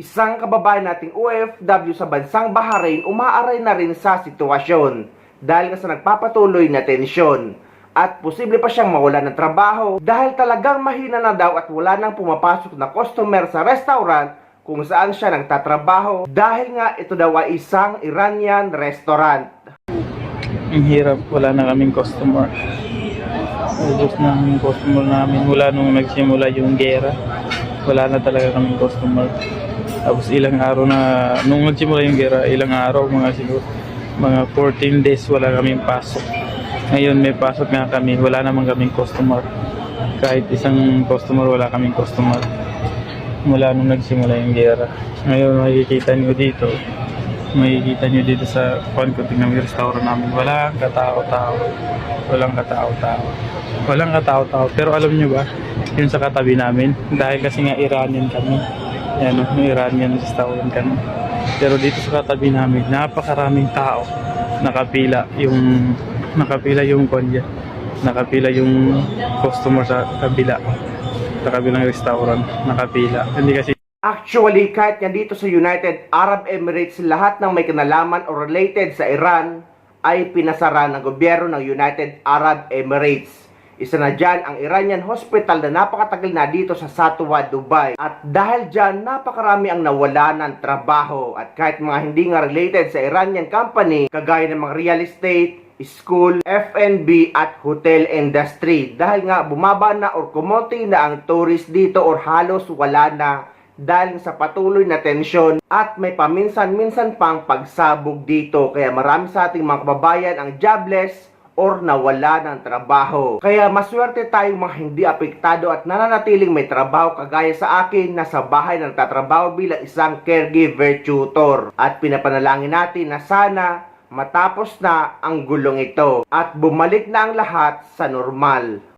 Isang kababayan nating OFW sa bansang Bahrain umaaray na rin sa sitwasyon dahil nga sa nagpapatuloy na tensyon. At posible pa siyang mawalan ng trabaho dahil talagang mahina na daw at wala nang pumapasok na customer sa restaurant kung saan siya nagtatrabaho dahil nga ito daw ay isang Iranian restaurant. Ang hirap, wala na kaming customer. Ubus na ang customer namin mula nung nagsimula yung gera. Wala na talaga kaming customer. Tapos ilang araw na, nung nagsimula yung gera, ilang araw, mga 14 days wala kaming pasok. Ngayon may pasok nga kami, wala naman kaming customer. Kahit isang customer, wala kaming customer. Mula nung nagsimula yung gera. Ngayon makikita nyo dito sa konting ng restaurant namin, walang katao-tao. Pero alam nyo ba, yun sa katabi namin, dahil kasi nga Iranian kami, yan, Iranian restaurant kami. Pero dito sa katabi namin, napakaraming tao, nakapila yung customer sa kabilang restaurant, nakapila. Hindi kasi Actually, kahit nga dito sa United Arab Emirates, lahat ng may kinalaman o related sa Iran ay pinasara ng gobyerno ng United Arab Emirates. Isa na dyan ang Iranian Hospital na napakatagal na dito sa Satwa, Dubai. At dahil dyan, napakarami ang nawala ng trabaho. At kahit mga hindi nga related sa Iranian company, kagaya ng mga real estate, school, F&B at hotel industry. Dahil nga bumaba na or kumonti na ang tourist dito or halos wala na dahil sa patuloy na tensyon at may paminsan-minsan pang pagsabog dito. Kaya marami sa ating mga kababayan ang jobless or nawala ng trabaho. Kaya maswerte tayong mga hindi apektado at nananatiling may trabaho kagaya sa akin na sa bahay na nagtatrabaho bilang isang caregiver tutor. At pinapanalangin natin na sana matapos na ang gulong ito at bumalik na ang lahat sa normal.